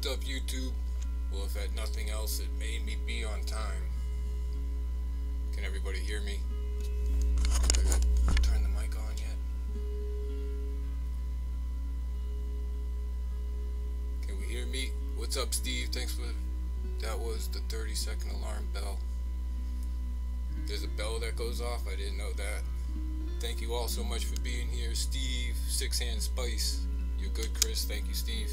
up, YouTube? Well, if at nothing else, it made me be on time. Can everybody hear me? I gotta turn the mic on yet? Can we hear me? What's up, Steve? Thanks for... That was the 30-second alarm bell. There's a bell that goes off. I didn't know that. Thank you all so much for being here. Steve, Six Hand Spice. You're good, Chris. Thank you, Steve.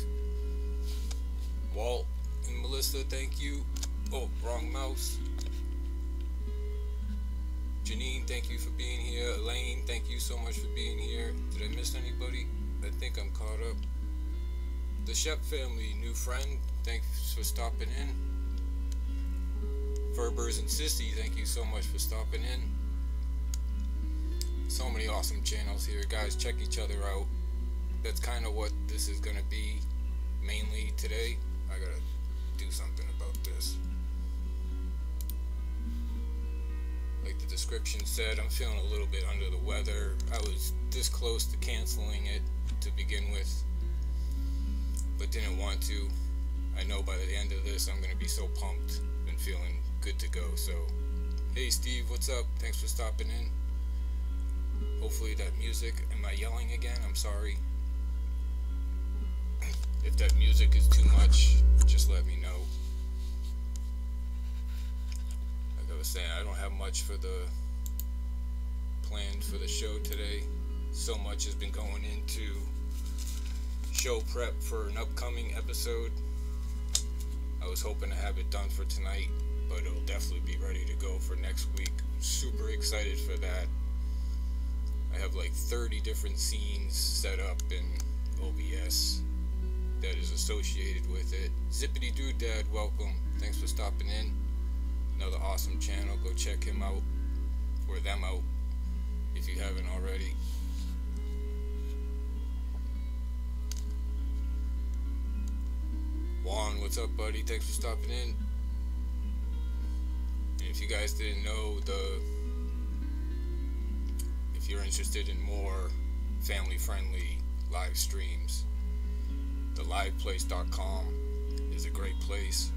Walt and Melissa, thank you. Oh, wrong mouse. Janine, thank you for being here. Elaine, thank you so much for being here. Did I miss anybody? I think I'm caught up. The Shep family, new friend, thanks for stopping in. Ferbers and Sissy, thank you so much for stopping in. So many awesome channels here. Guys, check each other out. That's kind of what this is going to be mainly today. I gotta do something about this. Like the description said, I'm feeling a little bit under the weather. I was this close to canceling it to begin with, but didn't want to. I know by the end of this I'm going to be so pumped and feeling good to go. So, hey Steve, what's up? Thanks for stopping in. Hopefully that music, am I yelling again? I'm sorry. If that music is too much, just let me know. Like I was saying, I don't have much for the planned for the show today. So much has been going into show prep for an upcoming episode. I was hoping to have it done for tonight, but it'll definitely be ready to go for next week. Super excited for that. I have like 30 different scenes set up in OBS that is associated with it. Zippity Doo Dad, welcome. Thanks for stopping in. Another awesome channel. Go check him out or them out if you haven't already. Juan, what's up, buddy? Thanks for stopping in. And if you guys didn't know, if you're interested in more family-friendly live streams, theliveplace.com is a great place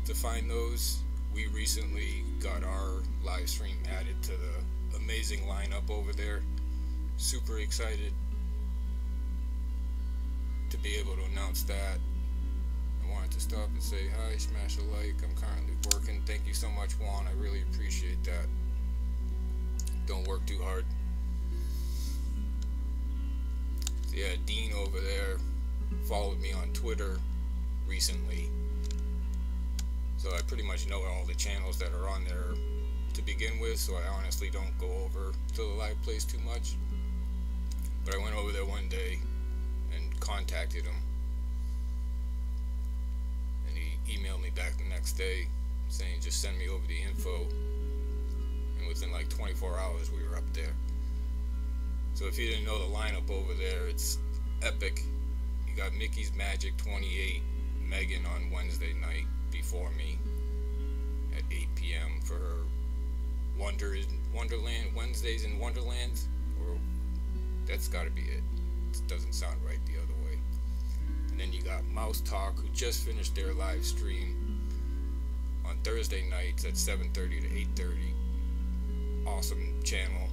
to find those. We recently got our live stream added to the amazing lineup over there. Super excited to be able to announce that. I wanted to stop and say hi, smash a like. I'm currently working. Thank you so much, Juan. I really appreciate that. Don't work too hard. So yeah, Dean over there followed me on Twitter recently, so I pretty much know all the channels that are on there to begin with, so I honestly don't go over to the live place too much. But I went over there one day and contacted him, and he emailed me back the next day saying just send me over the info, and within like 24 hours we were up there. So if you didn't know the lineup over there, it's epic. You got Mickey's Magic 28, Meaghan on Wednesday night before me at 8 p.m. for her Wonderland, Wednesdays in Wonderlands, or that's gotta be it. It doesn't sound right the other way. And then you got Mouse Talk, who just finished their live stream on Thursday nights at 7:30 to 8:30. Awesome channel.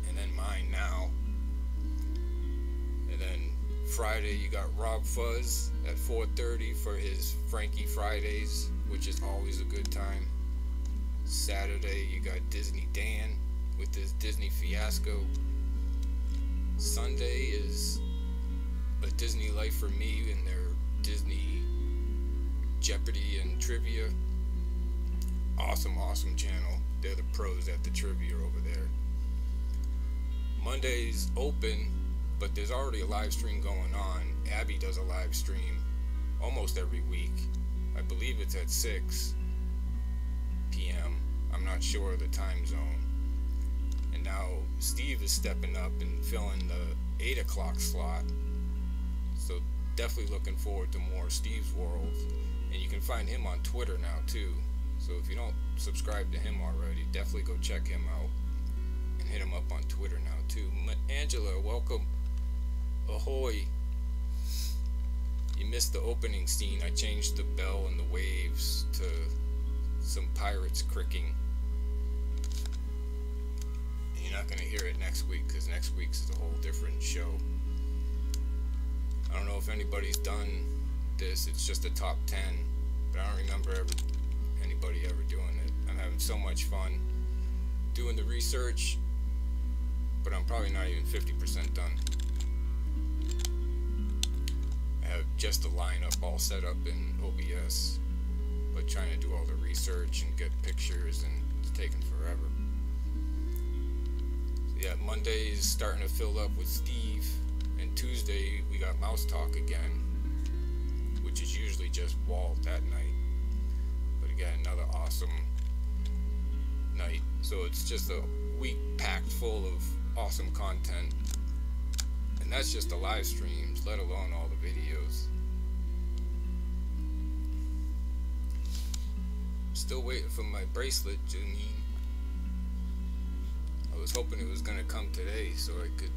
And then mine now. And then Friday you got RobFuz at 4:30 for his Frankie Fridays, which is always a good time. Saturday you got DizneyDan with his Disney Fiasco. Sunday is A Disney Life for Me and their Disney Jeopardy and Trivia. Awesome channel. They're the pros at the trivia over there. Monday's open, but there's already a live stream going on. Abby does a live stream almost every week. I believe it's at 6 p.m. I'm not sure of the time zone. And now Steve is stepping up and filling the 8 o'clock slot. So definitely looking forward to more StevesWorld. And you can find him on Twitter now too. So if you don't subscribe to him already, definitely go check him out. And hit him up on Twitter now too. Angela, welcome. Ahoy. you missed the opening scene, I changed the bell and the waves to some pirates cricking. And you're not going to hear it next week, because next week's is a whole different show. I don't know if anybody's done this. It's just a top 10, but I don't remember anybody ever doing it. I'm having so much fun doing the research, but I'm probably not even 50% done. I have just the lineup all set up in OBS, but trying to do all the research and get pictures, and it's taking forever. So yeah, Monday is starting to fill up with Steve, and Tuesday we got Mouse Talk again, which is usually just Walt that night. But again, another awesome night. So it's just a week packed full of awesome content. And that's just the live streams, let alone all the videos. Still waiting for my bracelet, Janine. I was hoping it was going to come today so I could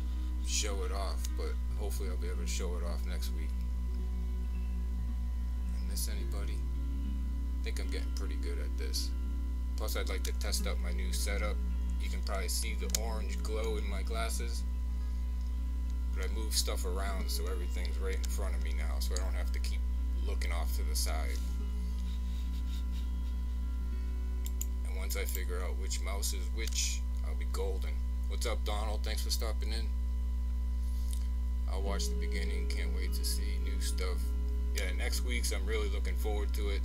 show it off, but hopefully I'll be able to show it off next week. I miss anybody? I think I'm getting pretty good at this. Plus I'd like to test out my new setup. You can probably see the orange glow in my glasses, but I move stuff around so everything's right in front of me now, so I don't have to keep looking off to the side. And once I figure out which mouse is which, I'll be golden. What's up, Donald? Thanks for stopping in. I'll watch the beginning, can't wait to see new stuff. Yeah, next week's I'm really looking forward to it.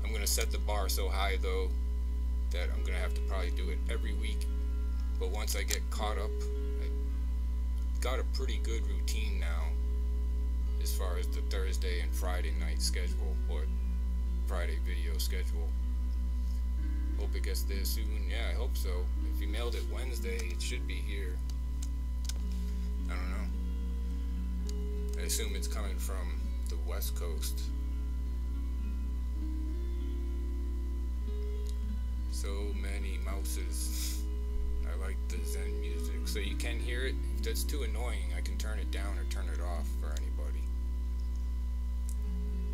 I'm gonna set the bar so high though that I'm gonna have to probably do it every week. But once I get caught up, I got a pretty good routine now as far as the Thursday and Friday night schedule, or Friday video schedule. Hope it gets there soon. Yeah, I hope so. If you mailed it Wednesday, it should be here. I don't know. I assume it's coming from the West Coast. So many mouses. I like the Zen music. So you can hear it. If that's too annoying, I can turn it down or turn it off for anybody.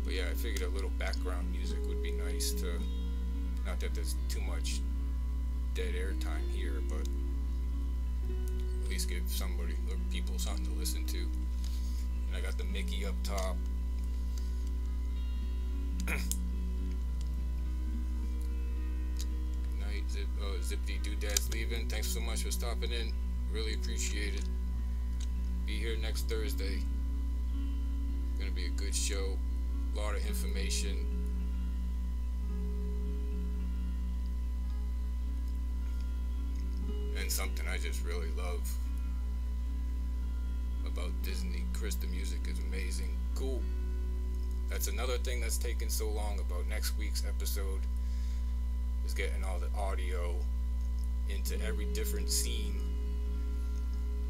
But yeah, I figured a little background music would be nice to, not that there's too much dead air time here, but at least give somebody or people something to listen to. And I got the Mickey up top. Zippy Doodad's leaving. Thanks so much for stopping in. Really appreciate it. Be here next Thursday. Gonna be a good show. A lot of information. And something I just really love about Disney. Chris, the music is amazing. Cool. That's another thing that's taken so long about next week's episode, is getting all the audio into every different scene.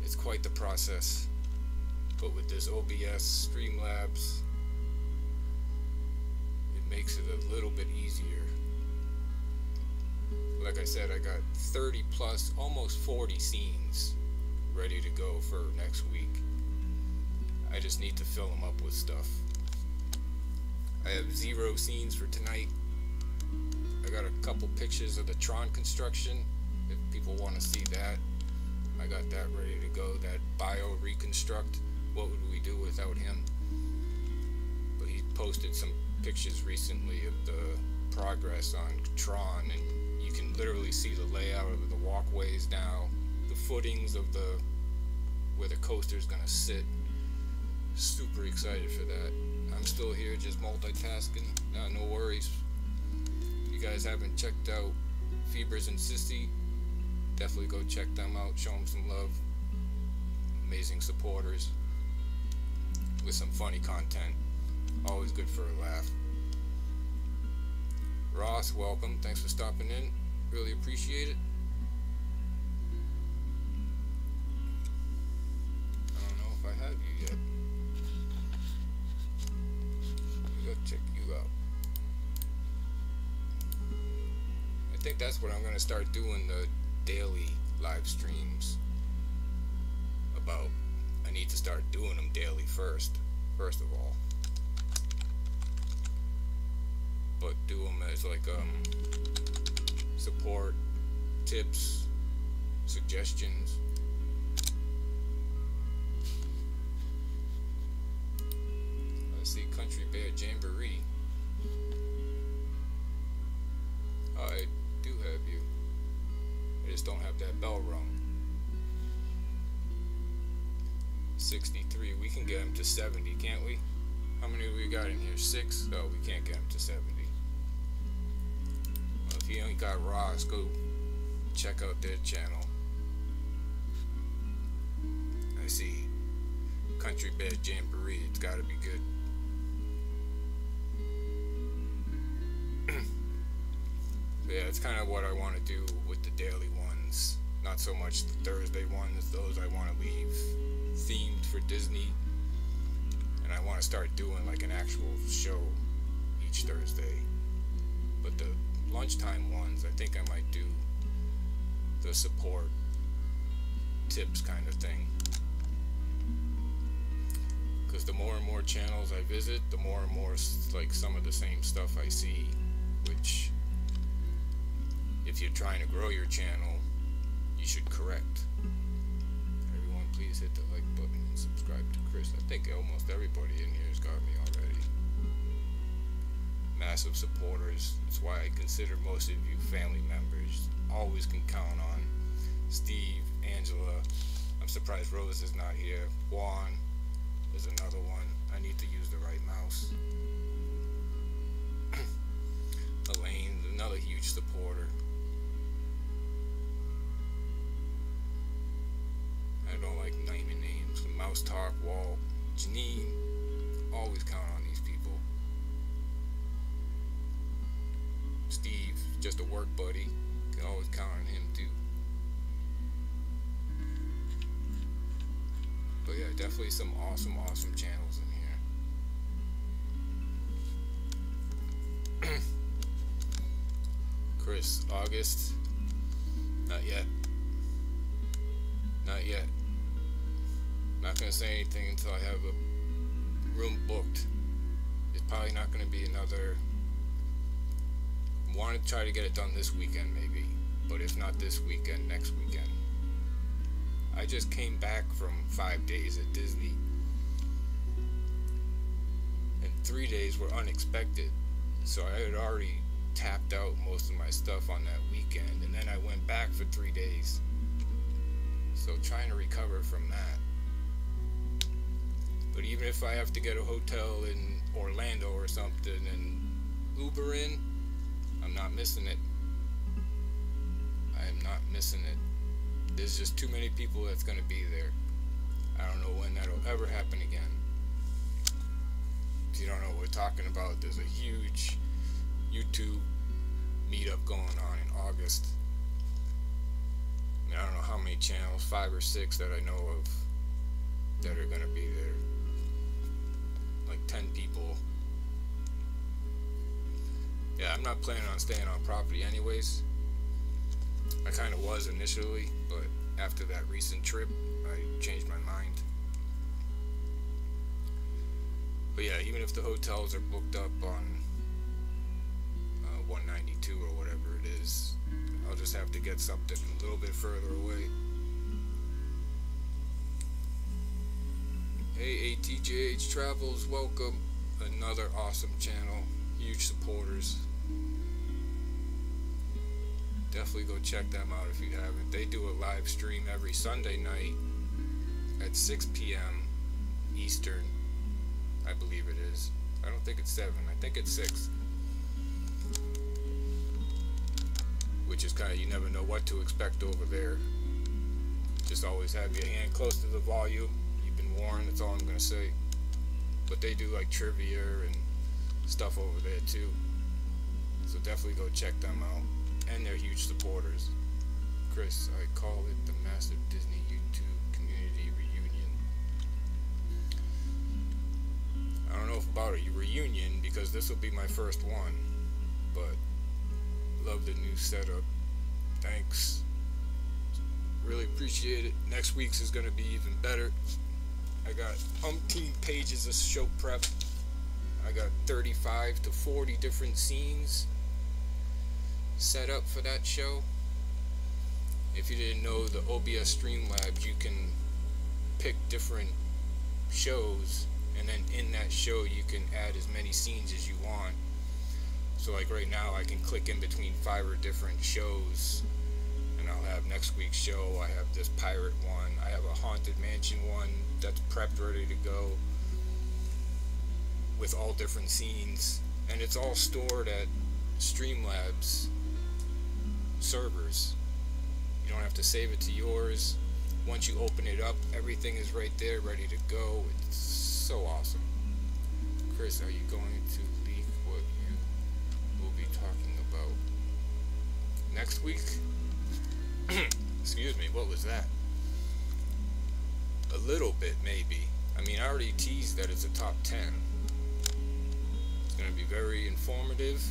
It's quite the process, but with this OBS Streamlabs, it makes it a little bit easier. Like I said, I got 30 plus, almost 40 scenes ready to go for next week. I just need to fill them up with stuff. I have 0 scenes for tonight. I got a couple pictures of the Tron Construction, if people want to see that. I got that ready to go, that bio reconstruct. What would we do without him? But he posted some pictures recently of the progress on Tron, and you can literally see the layout of the walkways now, the footings of the where the coaster's gonna sit. Super excited for that. I'm still here just multitasking. No worries. If you guys haven't checked out Phoebers and Sissy, definitely go check them out, show them some love. Amazing supporters with some funny content. Always good for a laugh. Ross, welcome. Thanks for stopping in. Really appreciate it. I don't know if I have you yet. I gotta check you out. I think that's what I'm gonna start doing, the daily live streams about. I need to start doing them daily first. first of all. But do them as like support, tips, suggestions. Let's see, Country Bear Jamboree. I do have you. I just don't have that bell rung. 63. We can get him to 70, can't we? How many we got in here? 6? No, we can't get him to 70. Well, if you ain't got Ross, go check out their channel. I see Country Bear Jamboree. It's got to be good. But yeah, it's kind of what I want to do with the daily ones. Not so much the Thursday ones. Those I want to leave themed for Disney. And I want to start doing like an actual show each Thursday. But the lunchtime ones, I think I might do the support tips kind of thing. Because the more and more channels I visit, the more and more like some of the same stuff I see, which if you're trying to grow your channel, you should correct. Everyone, please hit the like button and subscribe to Chris. I think almost everybody in here has got me already. Massive supporters. That's why I consider most of you family members. Always can count on Steve, Angela. I'm surprised Rose is not here. Juan is another one. I need to use the right mouse. Elaine, another huge supporter. I don't like naming names. Mouse Talk, Walt, Janine. Always count on these people. Steve, just a work buddy. Can always count on him too. But yeah, definitely some awesome channels in here. Chris, August. Not yet. Not yet. Not gonna say anything until I have a room booked. It's probably not gonna be another. Want to try to get it done this weekend maybe, but if not this weekend, next weekend. I just came back from 5 days at Disney, and 3 days were unexpected, so I had already tapped out most of my stuff on that weekend, and then I went back for 3 days, so trying to recover from that. But even if I have to get a hotel in Orlando or something and Uber in, I'm not missing it. I am not missing it. There's just too many people that's going to be there. I don't know when that'll ever happen again. If you don't know what we're talking about, there's a huge YouTube meetup going on in August. I don't know how many channels, 5 or 6 that I know of that are going to be there. Like 10 people. Yeah, I'm not planning on staying on property anyways. I kind of was initially, but after that recent trip, I changed my mind. But yeah, even if the hotels are booked up on 192 or whatever it is, I'll just have to get something a little bit further away. Hey, ATJH Travels, welcome. Another awesome channel, huge supporters. Definitely go check them out if you haven't. They do a live stream every Sunday night at 6 p.m. Eastern, I believe it is. I don't think it's 7, I think it's 6. Which is kind of, you never know what to expect over there. Just always have your hand close to the volume. You've been warned, that's all I'm going to say. But they do like trivia and stuff over there too. So definitely go check them out. And they're huge supporters. Chris, I call it the massive Disney YouTube community reunion. I don't know about a reunion because this will be my first one, but love the new setup. Thanks. Really appreciate it. Next week's is going to be even better. I got umpteen pages of show prep. I got 35 to 40 different scenes set up for that show. If you didn't know, the OBS Streamlabs, you can pick different shows, and then in that show you can add as many scenes as you want. So like right now I can click in between 5 different shows, and I'll have next week's show. I have this pirate one, I have a haunted mansion one that's prepped, ready to go, with all different scenes, and it's all stored at Streamlabs servers. You don't have to save it to yours. Once you open it up, everything is right there, ready to go. It's so awesome. Chris, are you going to leak what you will be talking about next week? Excuse me, what was that? A little bit, maybe. I mean, I already teased that it's a top 10. It's going to be very informative.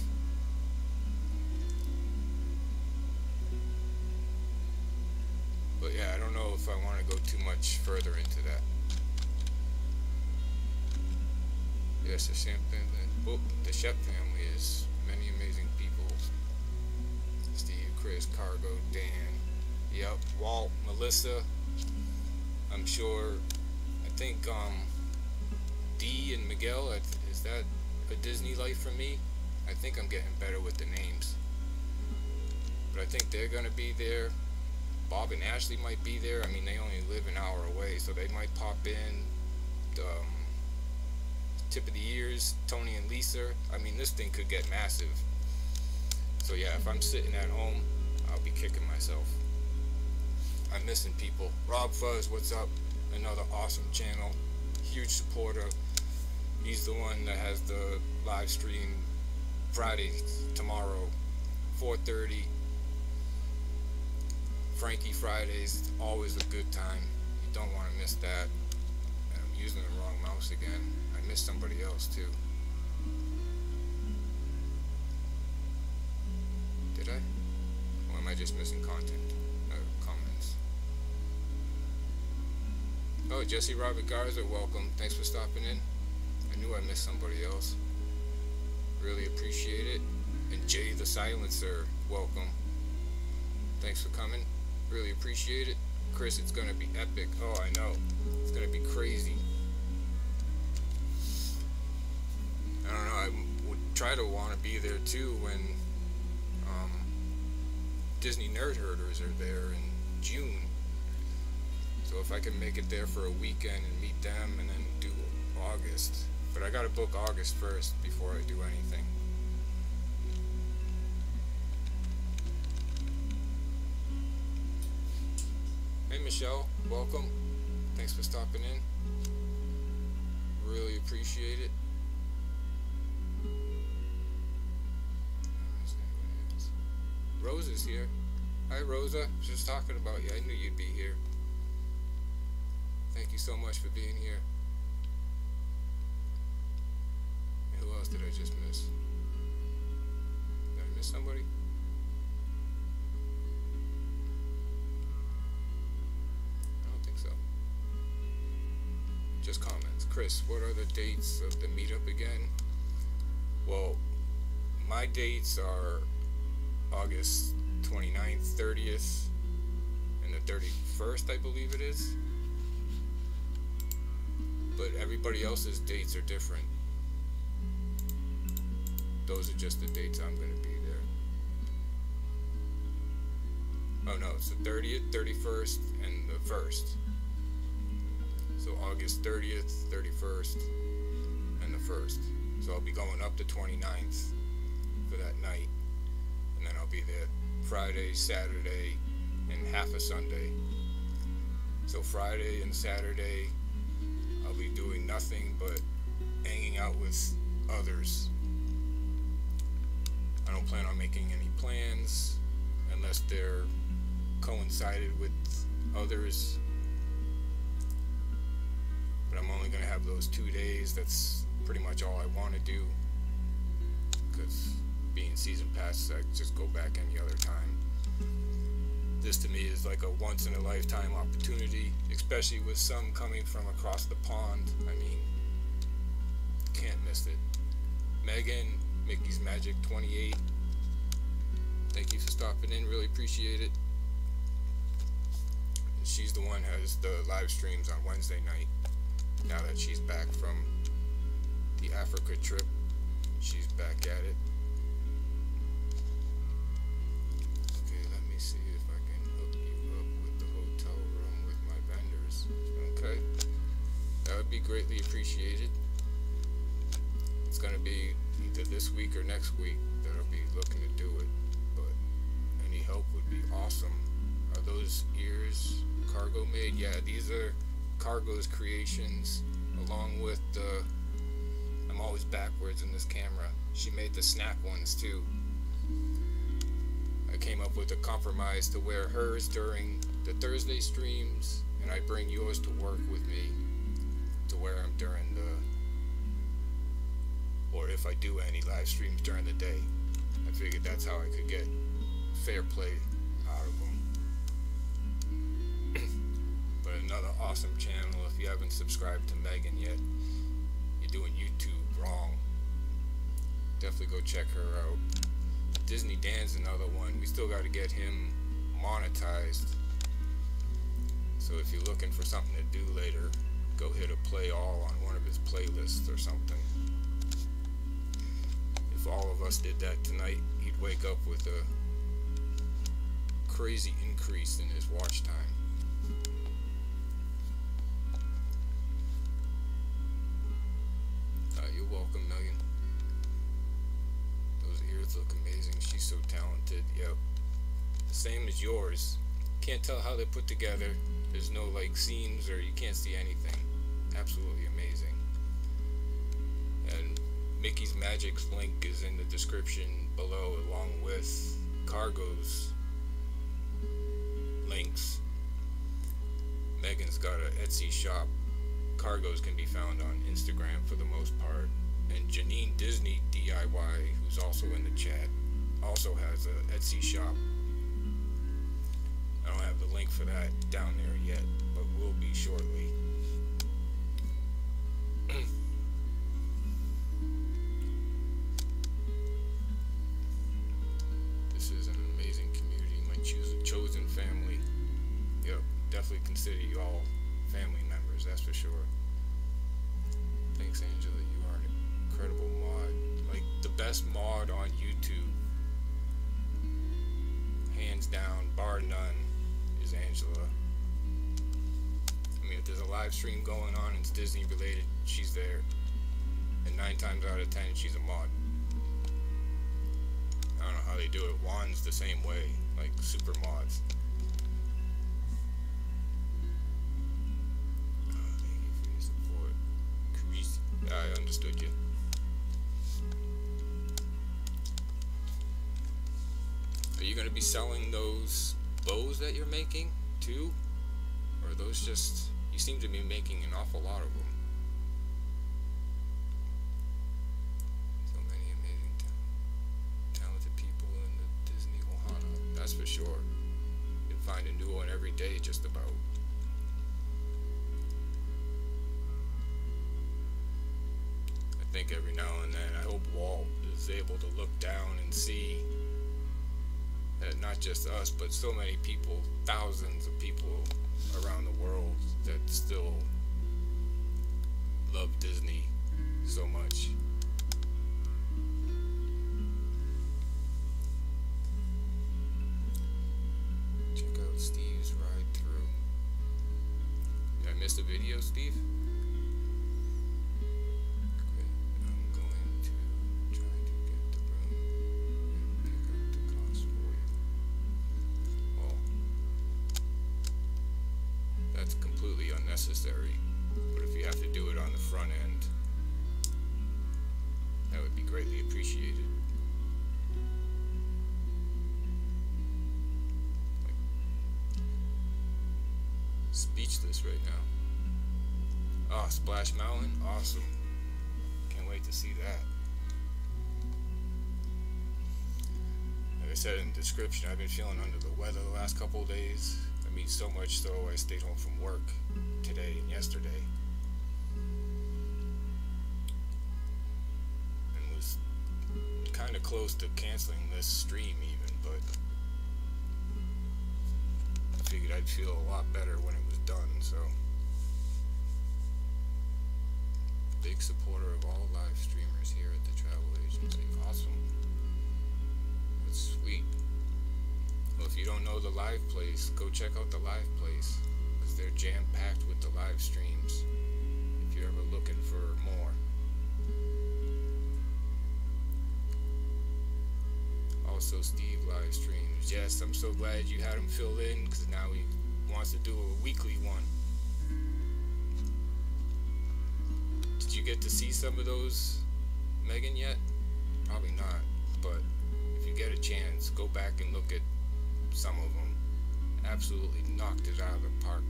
But yeah, I don't know if I want to go too much further into that. Yes, the Shep family is many amazing people. Steve, Chris, Cargo, Dan, yep, Walt, Melissa. I'm sure. I think D and Miguel. Is that a Disney life for me? I think I'm getting better with the names. But I think they're gonna be there. Bob and Ashley might be there. I mean, they only live an hour away, so they might pop in. Tip of the ears, Tony and Lisa. I mean, this thing could get massive. So yeah, if I'm sitting at home, I'll be kicking myself. I'm missing people. RobFuz, what's up? Another awesome channel. Huge supporter. He's the one that has the live stream Friday, tomorrow, 4:30. Frankie Fridays, always a good time. You don't want to miss that. And I'm using the wrong mouse again. I missed somebody else too. Did I? Or am I just missing content? Comments. Oh, Jesse Robert Garza, welcome. Thanks for stopping in. I knew I missed somebody else. Really appreciate it. And Jay the Silencer, welcome. Thanks for coming. Really appreciate it. Chris, it's gonna be epic. Oh, I know. It's gonna be crazy. I don't know. I would try to want to be there too when Disney Nerd Herders are there in June. So if I can make it there for a weekend and meet them and then do August. But I gotta book August first before I do anything. Hey Michelle, welcome. Thanks for stopping in. Really appreciate it. Rosa's here. Hi Rosa, just talking about you. I knew you'd be here. Thank you so much for being here. And who else did I just miss? Did I miss somebody? I don't think so. Just comments. Chris, what are the dates of the meetup again? Well, my dates are August 29th, 30th, and the 31st, I believe it is. But everybody else's dates are different. Those are just the dates I'm going to be there. Oh no, it's the 30th, 31st, and the 1st. So August 30th, 31st, and the 1st. So I'll be going up to 29th for that night. And then I'll be there Friday, Saturday, and half a Sunday. So Friday and Saturday, I'll be doing nothing but hanging out with others. I don't plan on making any plans unless they're coincided with others. But I'm only going to have those 2 days. That's pretty much all I want to do. Because being season pass, I just go back any other time. This to me is like a once in a lifetime opportunity, especially with some coming from across the pond. I mean, can't miss it. Meaghan, Mickey's Magic 28. Thank you for stopping in, really appreciate it. She's the one who has the live streams on Wednesday night. Now that she's back from the Africa trip, she's back at it. Okay, let me see if I can hook you up with the hotel room with my vendors. Okay, that would be greatly appreciated. It's going to be either this week or next week that I'll be looking to do it, but any help would be awesome. Are those ears cargo made? Yeah, these are Cargo's creations, along with the, I'm always backwards in this camera, she made the snack ones too. I came up with a compromise to wear hers during the Thursday streams, and I bring yours to work with me to wear them during the, or if I do any live streams during the day. I figured that's how I could get fair play out of them. But another awesome channel. If you haven't subscribed to Meaghan yet, you're doing YouTube wrong. Definitely go check her out. DizneyDan's another one. We still got to get him monetized. So if you're looking for something to do later, go hit a play all on one of his playlists or something. If all of us did that tonight, he'd wake up with a crazy increase in his watch time. You're welcome, Meaghan. Those ears look amazing. She's so talented. Yep. The same as yours. Can't tell how they're put together. There's no like seams or you can't see anything. Absolutely amazing. And Mickey's Magic's link is in the description below, along with Cargo's links. Meaghan's got an Etsy shop. Cargo's can be found on Instagram for the most part. And Janine Disney DIY, who's also in the chat, also has an Etsy shop. I don't have the link for that down there yet, but will be shortly. This is an amazing community, my chosen family. Yep, definitely consider you all family members, that's for sure. Thanks, Angela, you are an incredible mod. Like, the best mod on YouTube, hands down, bar none, is Angela. I mean, if there's a live stream going on and it's Disney related, she's there. And 9 times out of 10, she's a mod. I don't know how they do it. Juan's the same way, like super mods. Thank you for your support. Chris, I understood you. Are you going to be selling those bows that you're making too? Or are those just, you seem to be making an awful lot of them. So many amazing talented people in the Disney Ohana, that's for sure. You can find a new one every day just about. I think every now and then, I hope Walt is able to look down and see that not just us, but so many people, thousands of people around the world that still love Disney so much. Check out Steve's ride through. Did I miss a video, Steve? Okay, I'm going to try to get the room and pick out the cost for you. Well, that's completely unnecessary, but if you have to do it on the front end, that would be greatly appreciated. Like, speechless right now. Ah, Splash Mountain, awesome. Can't wait to see that. I I said in the description, I've been feeling under the weather the last couple of days. I mean, so much so I stayed home from work today and yesterday. And was kind of close to canceling this stream even, but I figured I'd feel a lot better when it was done, so. Big supporter of all live streamers here at the travel agency. Awesome. That's sweet. Well, if you don't know the live place, go check out the live place, because they're jam-packed with the live streams if you're ever looking for more. Also, Steve live streams. Yes, I'm so glad you had him filled in, because now he wants to do a weekly one. Did you get to see some of those, Meaghan, yet? Probably not, but if you get a chance, go back and look at some of them. Absolutely knocked it out of the park.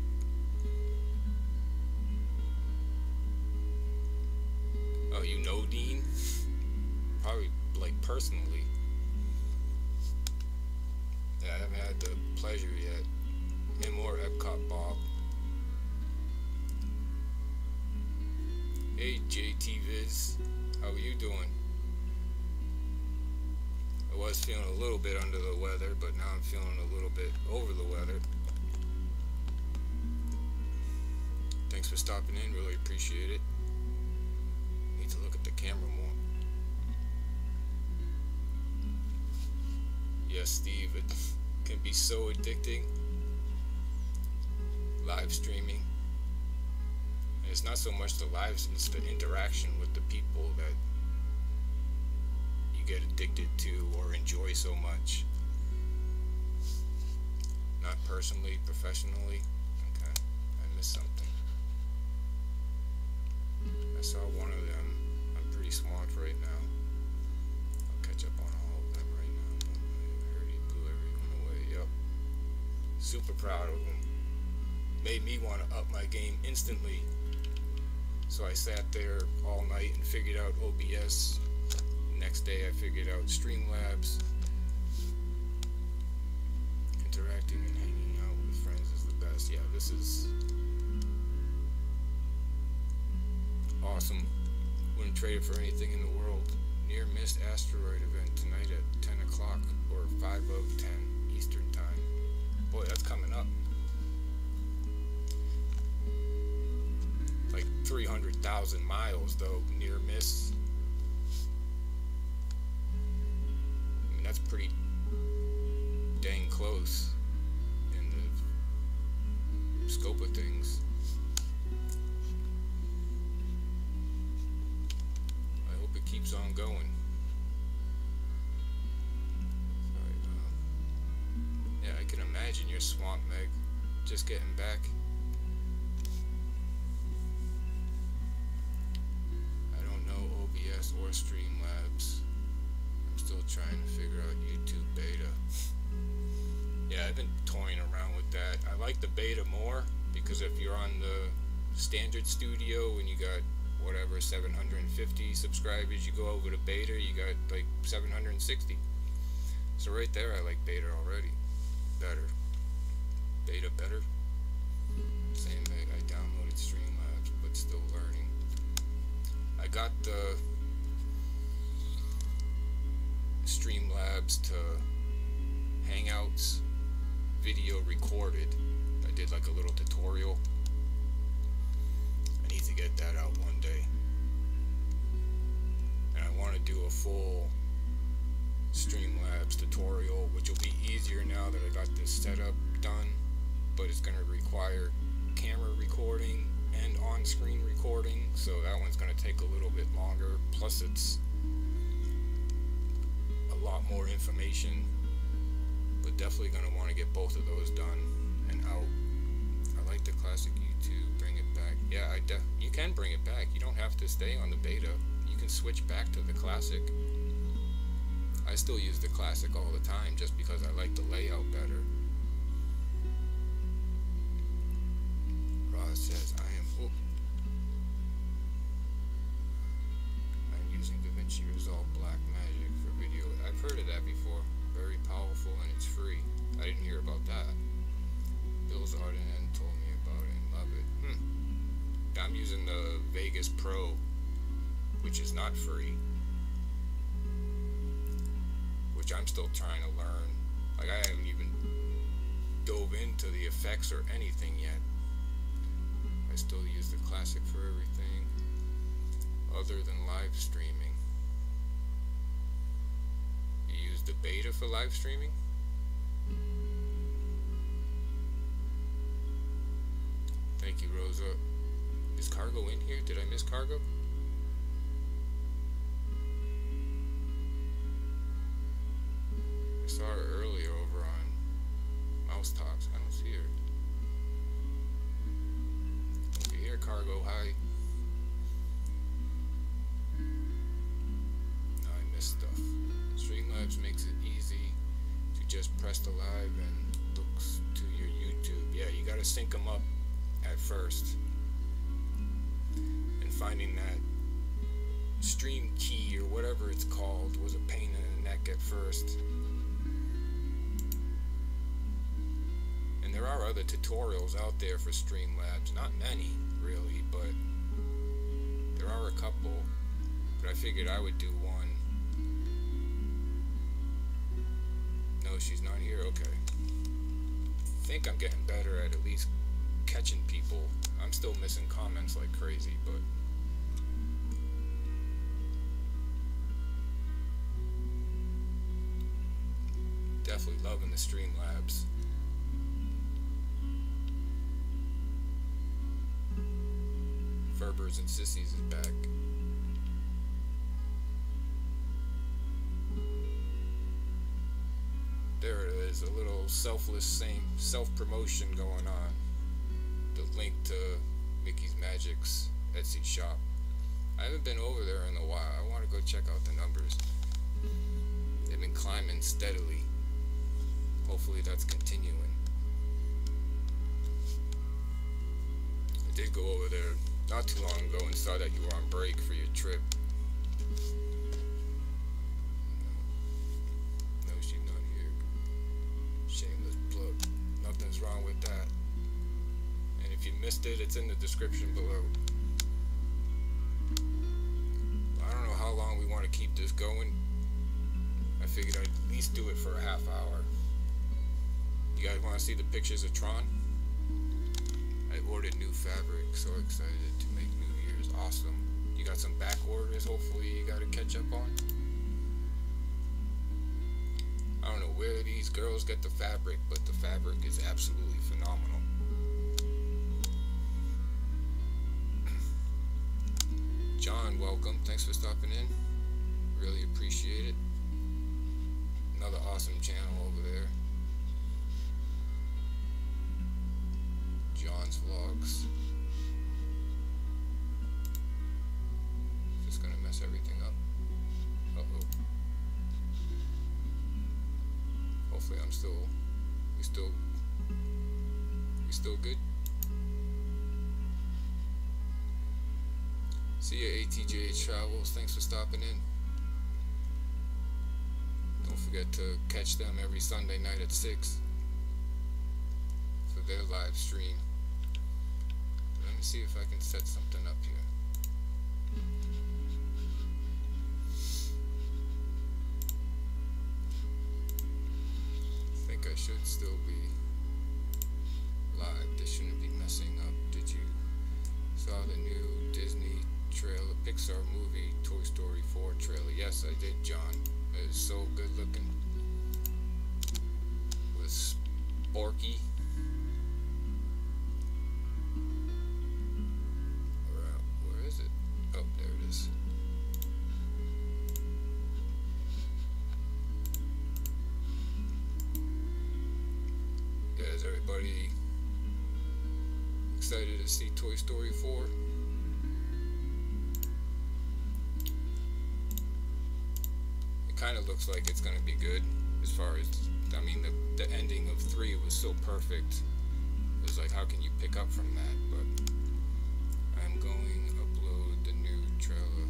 Oh, you know Dean? Probably, like, personally. Yeah, I haven't had the pleasure yet. Him or Epcot Bob. Hey JT Viz, how are you doing? I was feeling a little bit under the weather, but now I'm feeling a little bit over the weather. Thanks for stopping in, really appreciate it. Need to look at the camera more. Yes, Steve, it can be so addicting. Live streaming. It's not so much the lives, it's the interaction with the people that you get addicted to or enjoy so much. Not personally, professionally. Okay, I missed something. I saw one of them. I'm pretty swamped right now. I'll catch up on all of them right now. But I heard he blew everyone away. Yup. Super proud of him. Made me want to up my game instantly. So I sat there all night and figured out OBS. Next day I figured out Streamlabs. Interacting and hanging out with friends is the best. Yeah, this is awesome. Wouldn't trade it for anything in the world. Near missed asteroid event tonight at 10 o'clock or 5 of 10 Eastern time. Boy, that's coming up. Like 300,000 miles though, near miss. I mean, that's pretty dang close in the scope of things. I hope it keeps on going. Sorry, yeah, I can imagine you're swamped, Meg. Just getting back. Or Streamlabs. I'm still trying to figure out YouTube beta. Yeah, I've been toying around with that. I like the beta more because if you're on the standard studio and you got whatever 750 subscribers, you go over to beta, you got like 760. So right there, I like beta already. Better. Beta better. Same thing. I downloaded Streamlabs, but still learning. I got the Streamlabs to Hangouts video recorded. I did like a little tutorial. I need to get that out one day. And I want to do a full Streamlabs tutorial, which will be easier now that I got this setup done, but it's going to require camera recording and on-screen recording, so that one's going to take a little bit longer, plus it's a lot more information, but definitely going to want to get both of those done and out. I like the classic YouTube, bring it back. Yeah, you can bring it back. You don't have to stay on the beta. You can switch back to the classic. I still use the classic all the time just because I like the layout better. Roz says, I'm using DaVinci Resolve Black Magic for video. I've heard of that before. Very powerful. didn't hear about that. Bill's Arden told me about it and love it. I'm using the Vegas Pro, which is not free, which I'm still trying to learn. Like, I haven't even dove into the effects or anything yet. I still use the classic for everything other than live streaming. You use the beta for live streaming? Thank you, Rosa. Is Cargo in here? Did I miss Cargo? I saw her earlier over on Mouse Talks. I don't see her. If you hear Cargo, hi. No, I missed stuff. Streamlabs makes it easy to just press the live and looks to your YouTube. Yeah, you gotta sync them up at first. And finding that stream key or whatever it's called was a pain in the neck at first. And there are other tutorials out there for Streamlabs, not many really, but there are a couple. But I figured I would do one. No, she's not here. Okay. I think I'm getting better at least catching people. I'm still missing comments like crazy, but definitely loving the Streamlabs. Ferbers and Sissies is back. There it is, a little selfless self-promotion going on. The link to Mickey's Magic's Etsy shop. I haven't been over there in a while. I want to go check out the numbers. They've been climbing steadily. Hopefully that's continuing. I did go over there not too long ago and saw that you were on break for your trip. No, she's not here. Shameless plug. Nothing's wrong with that. And if you missed it, it's in the description below. I don't know how long we want to keep this going. I figured I'd at least do it for a half hour. You guys want to see the pictures of Tron? I ordered new fabric, so excited to make New Year's. Awesome. You got some back orders, hopefully you got to catch up on. I don't know where these girls get the fabric, but the fabric is absolutely phenomenal. John, welcome. Thanks for stopping in. Really appreciate it. Another awesome channel over there. John's Vlogs. Just gonna mess everything up. Uh-oh. Hopefully we still good. See ya, ATJ Travels. Thanks for stopping in. Don't forget to catch them every Sunday night at 6 for their live stream. Let me see if I can set something up here. I think I should still be live. This shouldn't be messing up. Did you saw the new Disney trailer, Pixar movie, Toy Story 4 trailer? Yes, I did, John. It is so good looking. With Sporky. Where is it? Oh, there it is. Yeah, is everybody excited to see Toy Story 4? Kind of looks like it's going to be good as far as, I mean, the ending of 3 was so perfect. It was like, how can you pick up from that? But I'm going to upload the new trailer,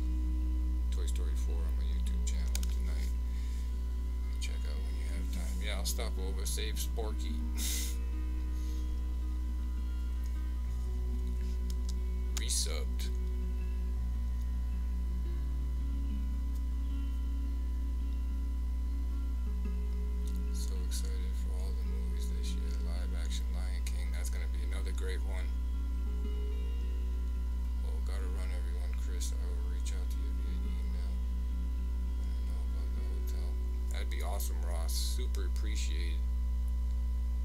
Toy Story 4, on my YouTube channel tonight. Check out when you have time. Yeah, I'll stop over, save Sporky. Resubbed. So excited for all the movies this year. Live action Lion King, that's gonna be another great one. Oh, gotta run everyone, Chris. I will reach out to you via email. I don't know about the hotel. That'd be awesome, Ross. Super appreciated.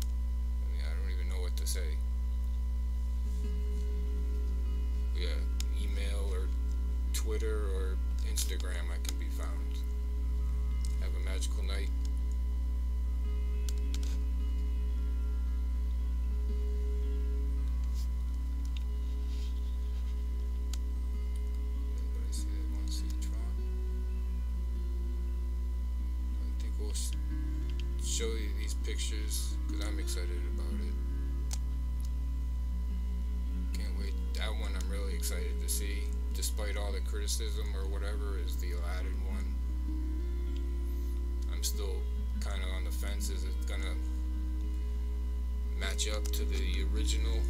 I mean, I don't even know what to say. Yeah, email or Twitter or Instagram, I can be found. Have a magical night. Anybody see that? Want to see Tron? I think we'll show you these pictures because I'm excited about it. Can't wait. That one I'm really excited to see, despite all the criticism or whatever, is the Aladdin one. I'm still kind of on the fence. Is it gonna match up to the original?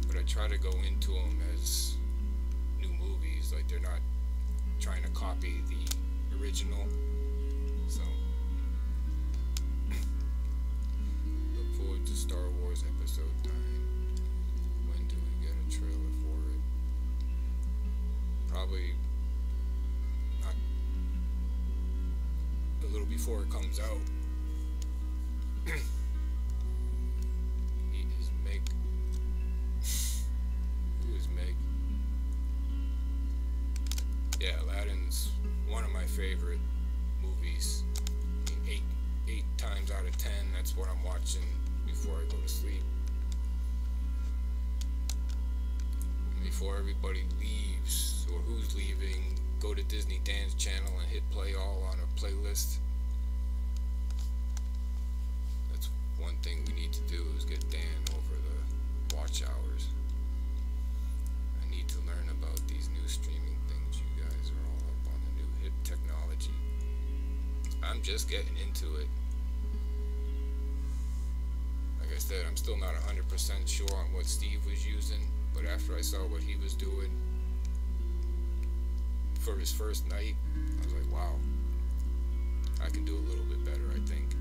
But I try to go into them as new movies, like they're not trying to copy the original. So look forward to Star Wars Episode 9. When do we get a trailer for it? Probably not a little before it comes out. He is Meg. Who is Meg? Yeah, Aladdin's one of my favorite movies. I mean, eight times out of 10, that's what I'm watching before I go to sleep. Before everybody leaves, or who's leaving, go to DizneyDan's channel and hit play all on a playlist. That's one thing we need to do, is get Dan over the watch hours. I need to learn about these new streaming things. You guys are all up on the new hip technology. I'm just getting into it. Like I said, I'm still not 100% sure on what Steve was using. But after I saw what he was doing for his first night, I was like, wow, I can do a little bit better, I think.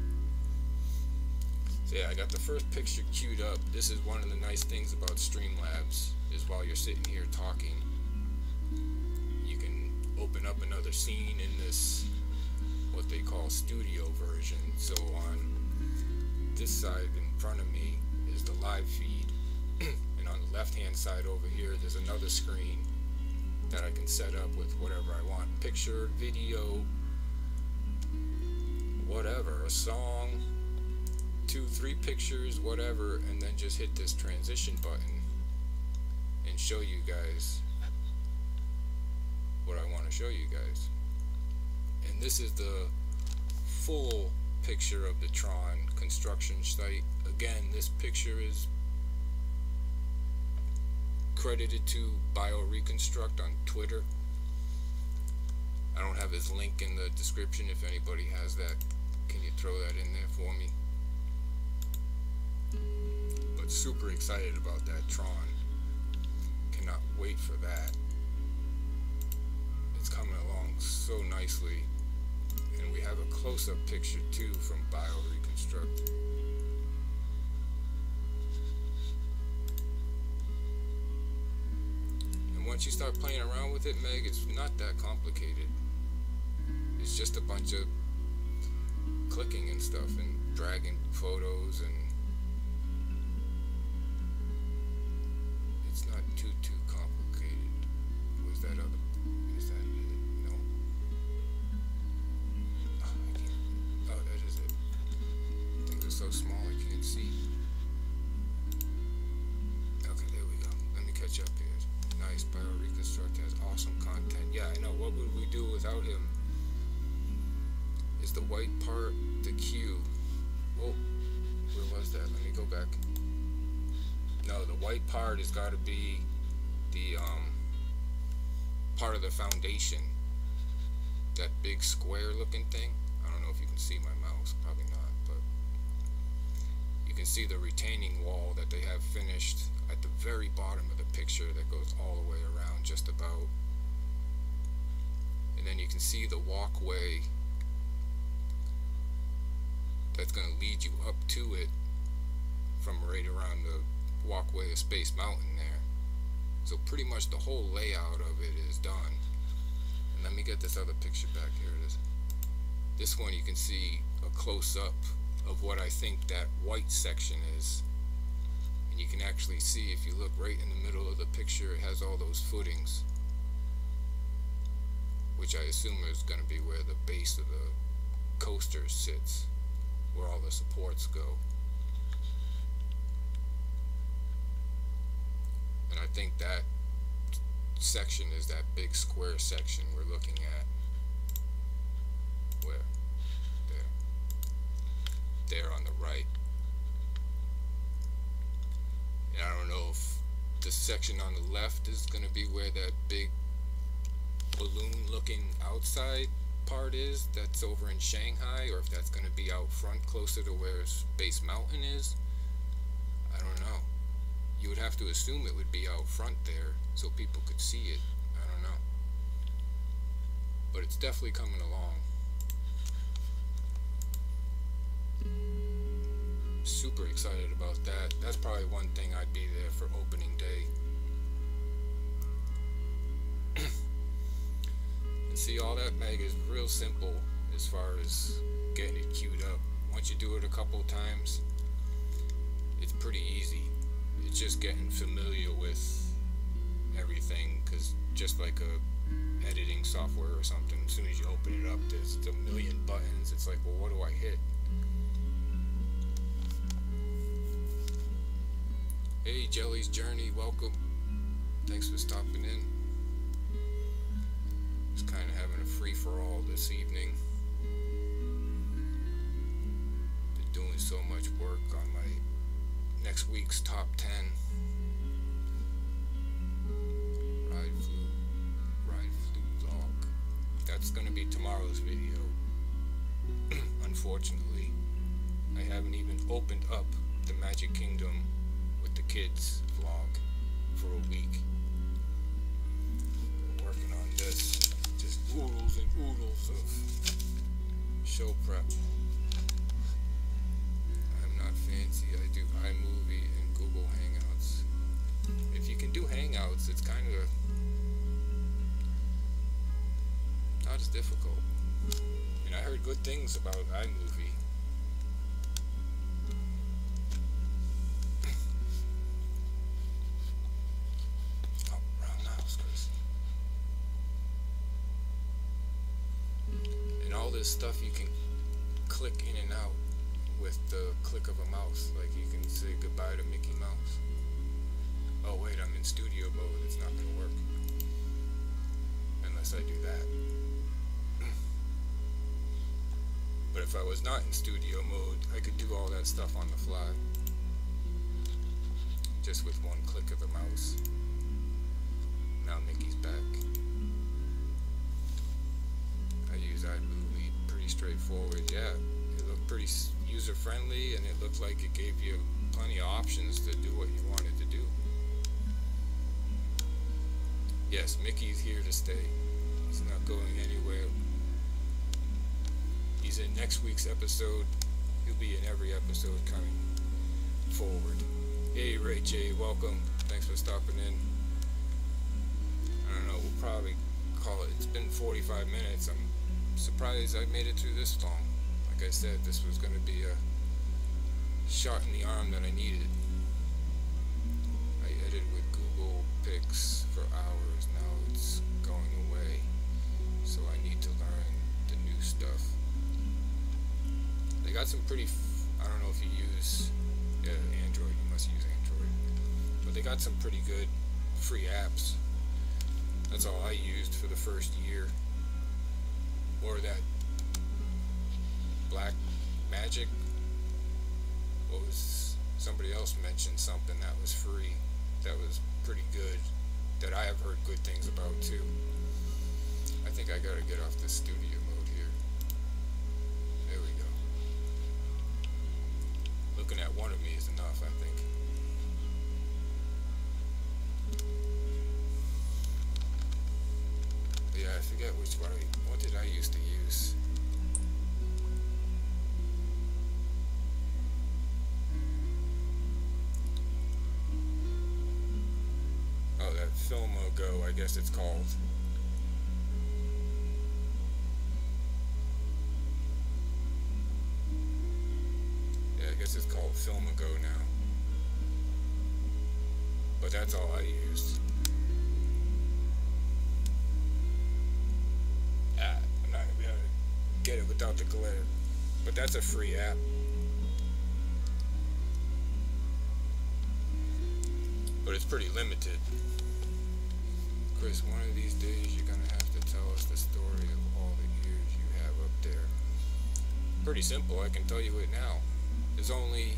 So yeah, I got the first picture queued up. This is one of the nice things about Streamlabs, is while you're sitting here talking, you can open up another scene in this, what they call studio version. So on this side in front of me is the live feed. And on the left hand side over here, there's another screen that I can set up with whatever I want. Picture, video, whatever, a song, 2, 3 pictures, whatever, and then just hit this transition button and show you guys what I want to show you guys. And this is the full picture of the Tron Construction site. Again, this picture is credited to BioReconstruct on Twitter. I don't have his link in the description. If anybody has that, can you throw that in there for me? But super excited about that Tron. Cannot wait for that. It's coming along so nicely. And we have a close-up picture too from BioReconstruct. Once you start playing around with it, Meg, it's not that complicated. It's just a bunch of clicking and stuff and dragging photos, and it's not too complicated. Was that other? Is that it? No. Oh, I can't. Oh, that is it. Things are so small I can't see. Okay, there we go. Let me catch up here. Nice. BioReconstruct has awesome content. Yeah, I know. What would we do without him? Is the white part the cue? Oh, where was that? Let me go back. No, the white part has got to be the part of the foundation. That big square looking thing. I don't know if you can see my mouse. Probably not, but can see the retaining wall that they have finished at the very bottom of the picture that goes all the way around just about. And then you can see the walkway that's going to lead you up to it from right around the walkway of Space Mountain there. So pretty much the whole layout of it is done. And let me get this other picture back. Here it is. This one you can see a close-up of what I think that white section is. And you can actually see, if you look right in the middle of the picture, it has all those footings, which I assume is going to be where the base of the coaster sits, where all the supports go. And I think that section is that big square section we're looking at. Where? There on the right. And I don't know if the section on the left is going to be where that big balloon looking outside part is that's over in Shanghai, or if that's going to be out front closer to where Space Mountain is. I don't know. You would have to assume it would be out front there so people could see it. I don't know. But it's definitely coming along. Super excited about that. That's probably one thing I'd be there for opening day. And see, all that, Meg, is real simple as far as getting it queued up. Once you do it a couple times, it's pretty easy. It's just getting familiar with everything, because just like a editing software or something, as soon as you open it up, there's a million buttons. It's like, well, what do I hit? Hey, Jelly's Journey, welcome. Thanks for stopping in. Just kind of having a free-for-all this evening. Been doing so much work on my next week's top 10. Ride flu vlog. That's going to be tomorrow's video. Unfortunately, I haven't even opened up the Magic Kingdom with the kids vlog for a week. Been working on this. Just oodles and oodles of show prep. I'm not fancy. I do iMovie and Google Hangouts. If you can do Hangouts, it's kind of not as difficult. And I heard good things about iMovie. Stuff you can click in and out with the click of a mouse. Like you can say goodbye to Mickey Mouse. Oh wait, I'm in studio mode. It's not going to work unless I do that. But if I was not in studio mode, I could do all that stuff on the fly, just with one click of the mouse. Now Mickey's back. I use iMovie. Straightforward. Yeah, it looked pretty user friendly, and it looked like it gave you plenty of options to do what you wanted to do. Yes, Mickey's here to stay. He's not going anywhere. He's in next week's episode. He'll be in every episode coming forward. Hey Ray J, welcome. Thanks for stopping in. I don't know, we'll probably call it. It's been 45 minutes. I'm surprised I made it through this long. Like I said, this was going to be a shot in the arm that I needed. I edited with Google Pics for hours. Now it's going away, so I need to learn the new stuff. They got some pretty I don't know if you use Android. You must use Android, but they got some pretty good free apps. That's all I used for the first year. Or that Black Magic. What was, somebody else mentioned something that was free, that was pretty good, that I have heard good things about too. I think I gotta get off this studio mode here. There we go. looking at one of me is enough, I think. But yeah, I forget what did I used to use? Oh, that Filmago, I guess it's called. Yeah, I guess it's called Filmago now. But that's all I used. I'm not gonna be able to get it without the glare. But that's a free app. But it's pretty limited. Chris, one of these days you're gonna have to tell us the story of all the years you have up there. Pretty simple, I can tell you it now. There's only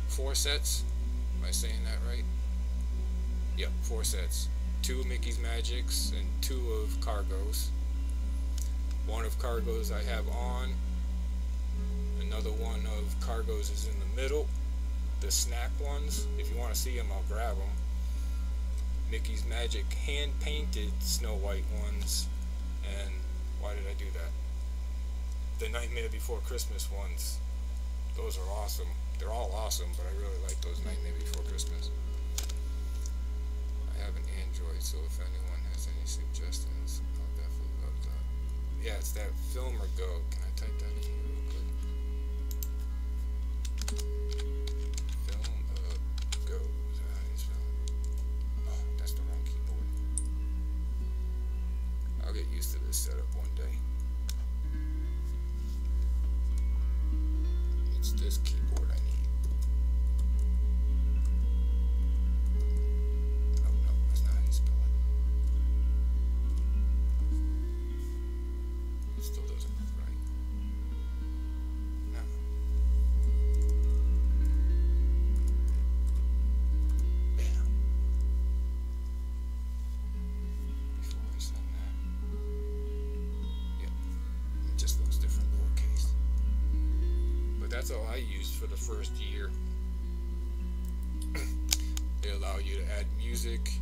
4 sets. Am I saying that right? Yep, 4 sets. 2 Mickey's Magics and 2 of Cargos. One of Cargos I have on. Another one of Cargos is in the middle. The snack ones, if you want to see them, I'll grab them. Mickey's Magic hand-painted Snow White ones. And why did I do that? The Nightmare Before Christmas ones. Those are awesome. They're all awesome, but I really like those Nightmare Before Christmas. I have an Android, so if anyone has any suggestions, I'll definitely love that. Yeah, it's that Filmago. Can I type that in here real quick? Filmago. Is that how you spell it? Oh, that's the wrong keyboard. I'll get used to this setup one day. It's this keyboard I need. Oh no, that's not how you spell it. It still doesn't look right. No. Bam. Before I send that. Yep. It just looks different lowercase. But that's all I used for the first year. They allow you to add music,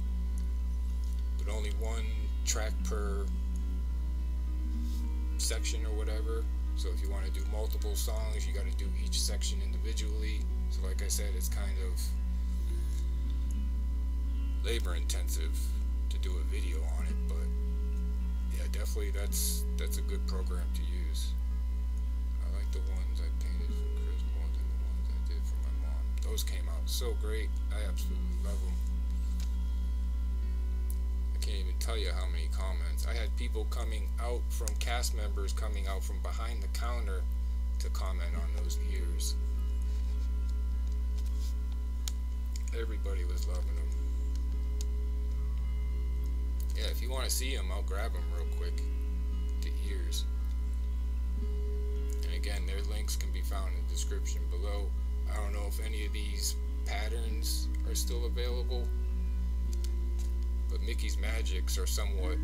but only 1 track per section or whatever. So if you want to do multiple songs, you got to do each section individually. So like I said, it's kind of labor intensive to do a video on it, but yeah, definitely that's a good program to use. I like the ones I painted for Chris more than the ones I did for my mom. Those came out so great. I absolutely love them. I can't even tell you how many comments. I had people coming out from cast members coming out from behind the counter to comment on those ears. Everybody was loving them. Yeah, if you want to see them, I'll grab them real quick. The ears. And again, their links can be found in the description below. I don't know if any of these patterns are still available, but Mickey's Magics are somewhat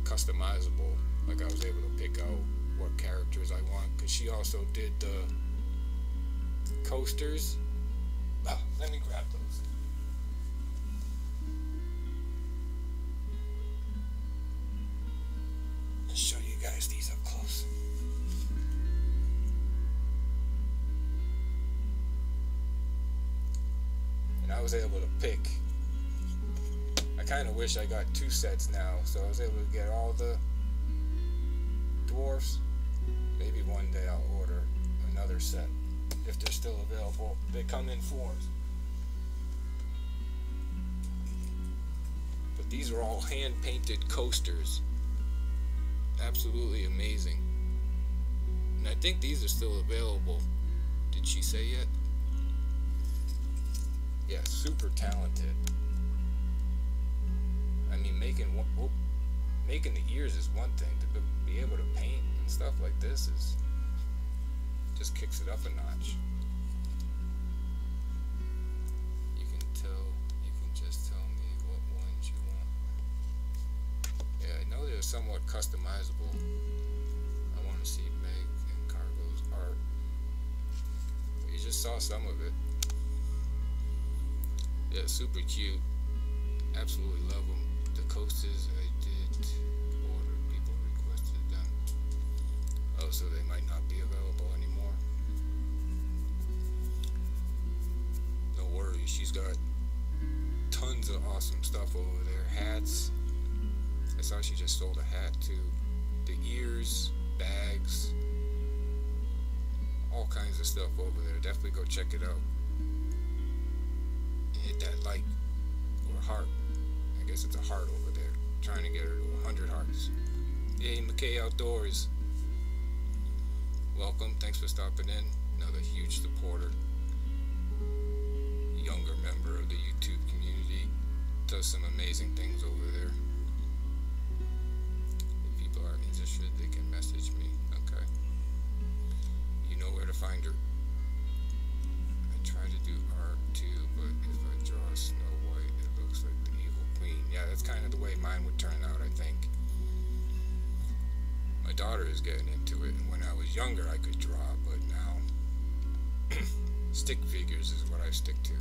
customizable. Like I was able to pick out what characters I want, because she also did the coasters. Oh, let me grab those. Let's show you guys these up close. And I was able to pick. I kind of wish I got 2 sets now, so I was able to get all the dwarfs. Maybe one day I'll order another set if they're still available. They come in 4s. But these are all hand-painted coasters. Absolutely amazing. And I think these are still available. Did she say yet? Yeah, super talented. I mean, making the ears is one thing. To be able to paint and stuff like this is just kicks it up a notch. You can just tell me what ones you want. Yeah, I know they're somewhat customizable. I want to see Meg and Cargo's art. saw some of it. Yeah, super cute. Absolutely love them. The coasters I did order, people requested them. Oh, so they might not be available anymore. No worries, she's got tons of awesome stuff over there. Hats. I saw she just sold a hat too. The ears, bags, all kinds of stuff over there. Definitely go check it out. Hit that like or heart. I guess it's a heart over there. Trying to get her to 100 hearts. Hey, McKay Outdoors. Welcome. Thanks for stopping in. Another huge supporter. Younger member of the YouTube community. Does some amazing things over there. If people are interested, they can message me. Okay. You know where to find her. I try to do art too, but if I draw Snow White, it looks like the evil queen. Yeah, that's kind of the way mine would turn out, I think. My daughter is getting into it, and when I was younger, I could draw, but now stick figures is what I stick to.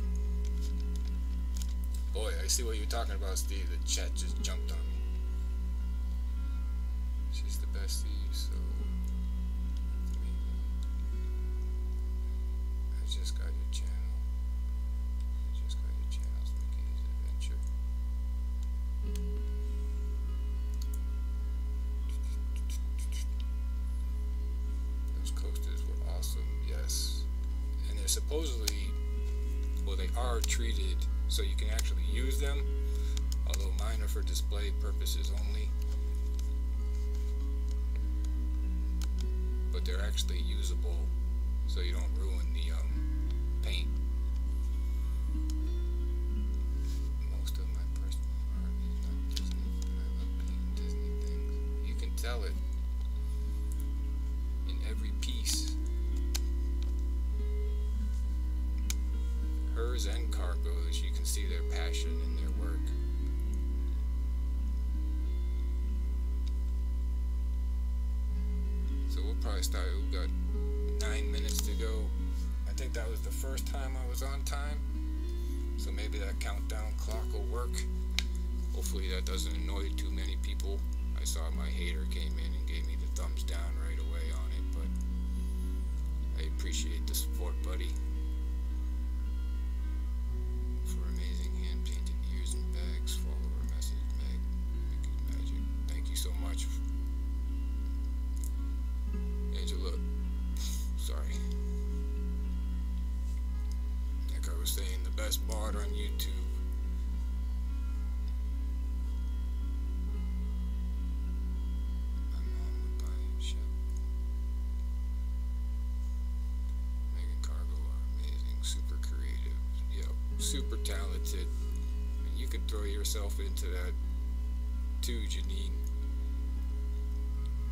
Boy, I see what you're talking about, Steve. The chat just jumped on me. She's the bestie, so I just got your channel. Mickey's Adventure. Those coasters were awesome, yes. And they're supposedly, well, they are treated so you can actually use them, although mine are for display purposes only. But they're actually usable, so you don't ruin the paint. Most of my personal art is not Disney, but I love painting Disney things. You can tell it in every piece. Hers and Cargo's, you can see their passion in their work. So we'll probably start. We've got 9 minutes to go. I think that was the first time I was on time, so maybe that countdown clock will work. Hopefully that doesn't annoy too many people. I saw my hater came in and gave me the thumbs down right away on it, but I appreciate the support, buddy. For amazing hand-painted ears and bags, follow our message, Meg. Magic. Thank you so much. Angela, sorry. Like I was saying, the best bard on YouTube. My mom would buy and ship. Meaghan Cargo are amazing, super creative, super talented. And you could throw yourself into that too, Janine.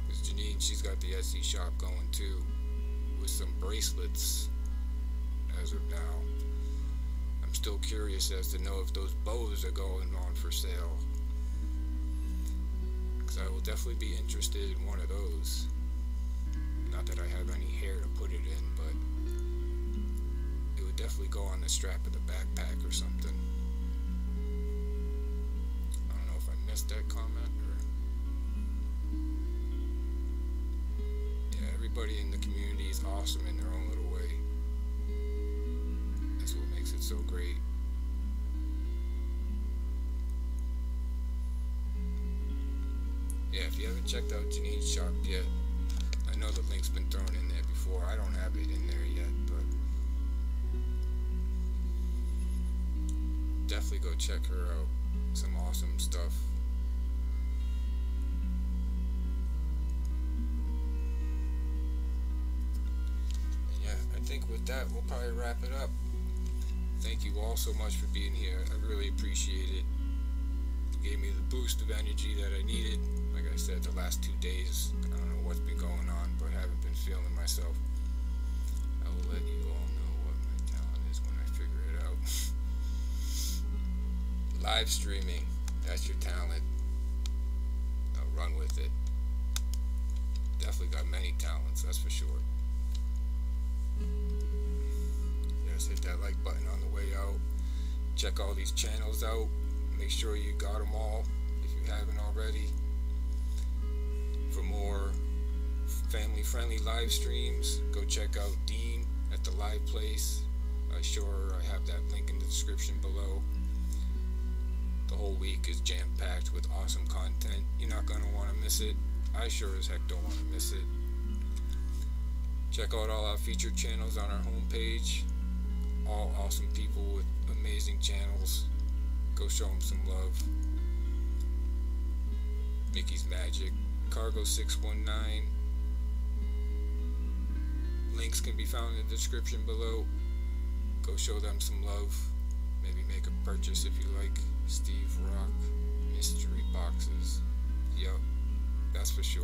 Because Janine, she's got the Etsy shop going too, with some bracelets as of now. I'm still curious as to know if those bows are going on for sale, because I will definitely be interested in one of those. Not that I have any hair to put it in, but it would definitely go on the strap of the backpack or something. I don't know if I missed that comment or... Yeah, everybody in the community is awesome in their own little way. That's what makes it so great. Yeah, if you haven't checked out Janine's shop yet, I know the link's been thrown in there before. I don't have it in there yet, but definitely go check her out. Some awesome stuff. And yeah, I think with that, we'll probably wrap it up. Thank you all so much for being here. I really appreciate it. It gave me the boost of energy that I needed. Like I said, the last 2 days, I don't know what's been going on, but I haven't been feeling myself. I will let you all know what my talent is when I figure it out. Live streaming, that's your talent. I'll run with it. Definitely got many talents, that's for sure. Check all these channels out. Make sure you got them all if you haven't already. For more family-friendly live streams, go check out Dean at the live place. I have that link in the description below. The whole week is jam-packed with awesome content. You're not going to want to miss it. I sure as heck don't want to miss it. Check out all our featured channels on our homepage. All awesome people with amazing channels. Go show them some love. Mickey's Magic, Cargo 619. Links can be found in the description below. Go show them some love. Maybe make a purchase if you like. Steve Rock, mystery boxes. Yup, that's for sure.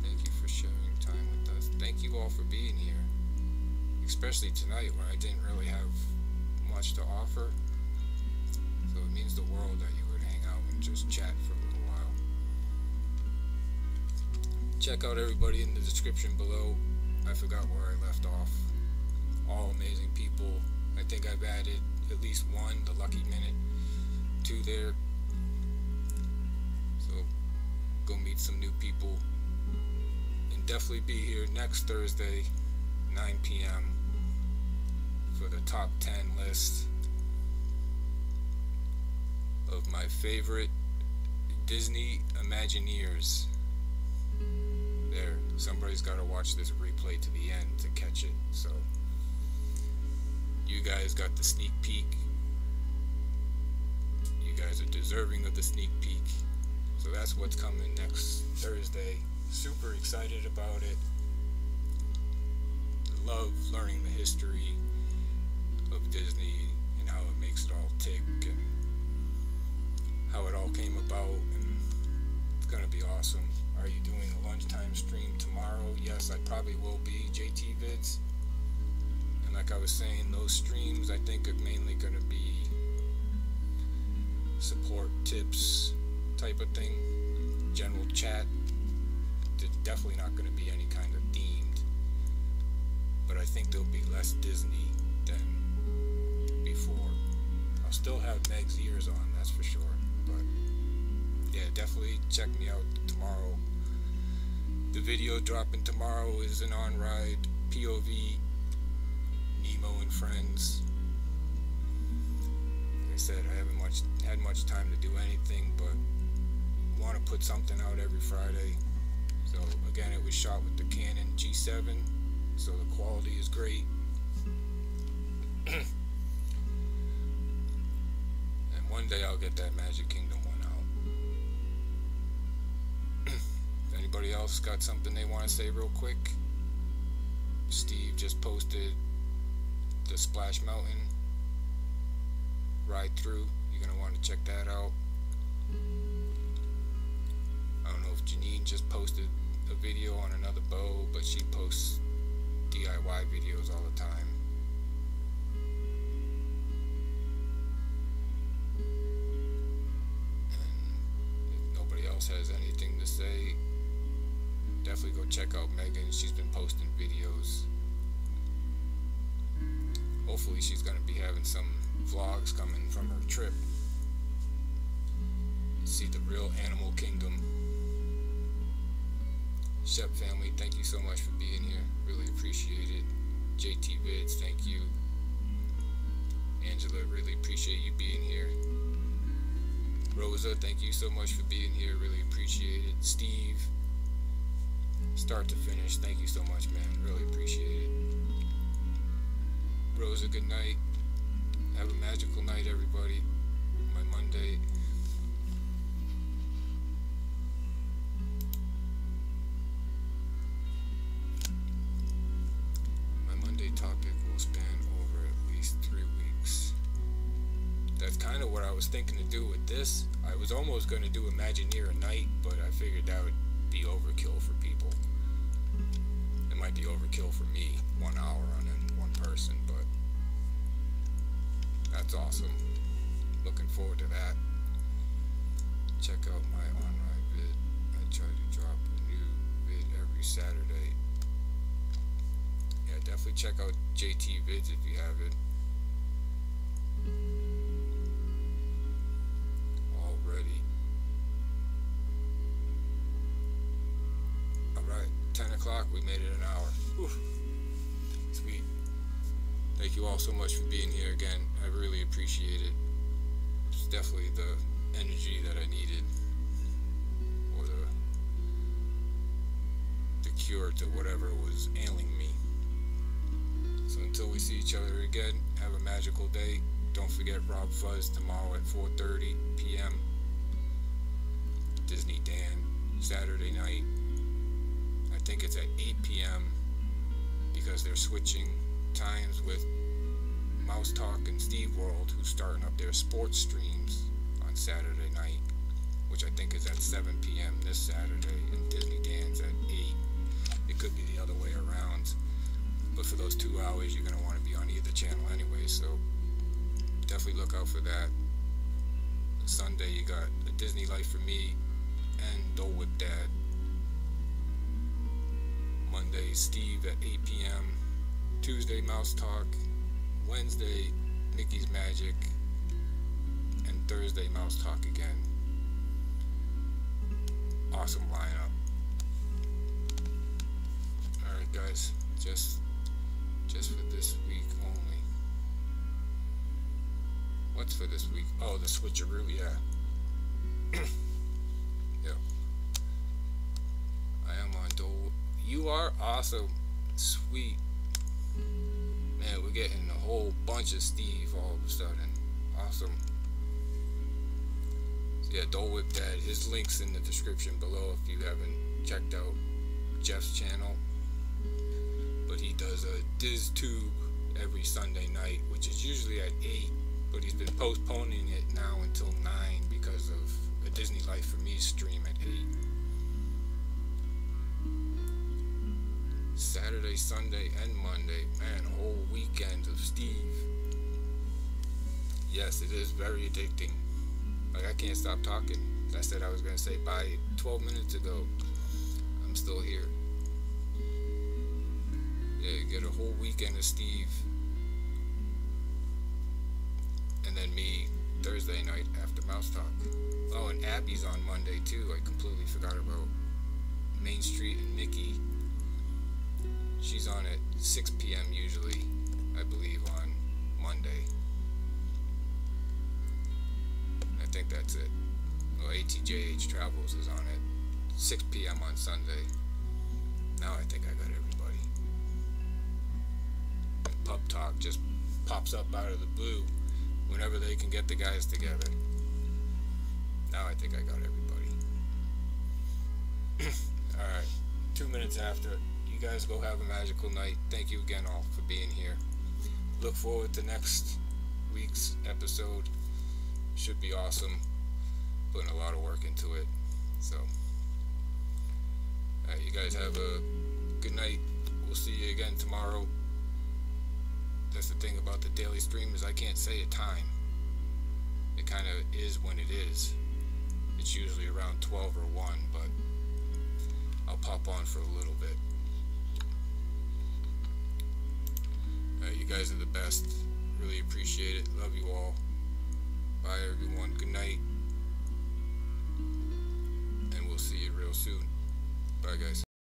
Thank you for sharing time with us. Thank you all for being here. Especially tonight when I didn't really have much to offer. So it means the world that you would hang out and just chat for a little while. Check out everybody in the description below. I forgot where I left off. All amazing people. I think I've added at least one, the Lucky Minute, 2 there. So go meet some new people. And definitely be here next Thursday, 9 p.m. for the top 10 list of my favorite Disney Imagineers. There, somebody's got to watch this replay to the end to catch it. So you guys got the sneak peek. You guys are deserving of the sneak peek. So that's what's coming next Thursday. Super excited about it. Love learning the history of Disney and how it makes it all tick and how it all came about, and it's gonna be awesome. Are you doing a lunchtime stream tomorrow? Yes, I probably will be. JT Vids. And like I was saying, those streams I think are mainly gonna be support tips type of thing, general chat. There's definitely not gonna be any kind of themed, but I think there'll be less Disney than before. I'll still have Meg's ears on, that's for sure. But yeah, definitely check me out tomorrow. The video dropping tomorrow is an on-ride POV, Nemo and friends. Like I said, I haven't had much time to do anything, but want to put something out every Friday. So again, it was shot with the Canon G7, so the quality is great. And one day I'll get that Magic Kingdom one out. If anybody else got something they want to say real quick, Steve just posted the Splash Mountain ride through. You're going to want to check that out. I don't know if Janine just posted a video on another bow, but she posts DIY videos all the time. And if nobody else has anything to say, definitely go check out Meaghan. She's been posting videos. Hopefully she's going to be having some vlogs coming from her trip. See the real Animal Kingdom. Shep family, thank you so much for being here. Really appreciate it. JT Vids, thank you. Angela, really appreciate you being here. Rosa, thank you so much for being here. Really appreciate it. Steve, start to finish, thank you so much, man. Really appreciate it. Rosa, good night. Have a magical night, everybody. My Monday. Topic will span over at least 3 weeks. That's kind of what I was thinking to do with this. I was almost going to do Imagineer a night, but I figured that would be overkill for people. It might be overkill for me, 1 hour on one person, but that's awesome. Looking forward to that. Check out my on-ride vid. I try to drop a new vid every Saturday. Yeah, definitely check out JT Vids if you haven't. Thank you all so much for being here again. I really appreciate it. It's definitely the energy that I needed, or the cure to whatever was ailing me. So until we see each other again, have a magical day. Don't forget RobFuz tomorrow at 4:30 p.m. DizneyDan Saturday night. I think it's at 8 p.m. because they're switching times with Mouse Talk and StevesWorld, who's starting up their sports streams on Saturday night, which I think is at 7 p.m. this Saturday, and DizneyDan's at 8. It could be the other way around, but for those 2 hours you're going to want to be on either channel anyway, so definitely look out for that. Sunday you got A Disney Life for Me and Dole Whip Dad. Monday, Steve at 8 p.m. Tuesday, Mouse Talk. Wednesday, Mickey's Magic. And Thursday, Mouse Talk again. Awesome lineup. Alright guys, just for this week only. What's for this week? Oh, the switcheroo, yeah. Yeah. I am on Dole. You are awesome. Sweet. Man, we're getting a whole bunch of Steve all of a sudden. Awesome. So yeah, Dole Whip Dad. His link's in the description below if you haven't checked out Jeff's channel. But he does a DizTube every Sunday night, which is usually at 8. But he's been postponing it now until 9 because of A Disney Life for Me stream at 8. Saturday, Sunday, and Monday. Man, a whole weekend of Steve. Yes, it is very addicting. Like, I can't stop talking. I said I was going to say bye 12 minutes ago. I'm still here. Yeah, you get a whole weekend of Steve. And then me Thursday night after Mouse Talk. Oh, and Abby's on Monday too. I completely forgot about Main Street and Mickey. She's on at 6 p.m. usually, I believe, on Monday. I think that's it. Well, ATJH Travels is on at 6 p.m. on Sunday. Now I think I got everybody. And Pub Talk just pops up out of the blue whenever they can get the guys together. Now I think I got everybody. Alright, 2 minutes after. You guys go have a magical night. Thank you again all for being here. Look forward to next week's episode. Should be awesome. Putting a lot of work into it. So, you guys have a good night. We'll see you again tomorrow. That's the thing about the daily stream, is I can't say a time. It kind of is when it is. It's usually around 12 or 1, but I'll pop on for a little bit. You guys are the best. Really appreciate it. Love you all. Bye everyone. Good night. And we'll see you real soon. Bye guys.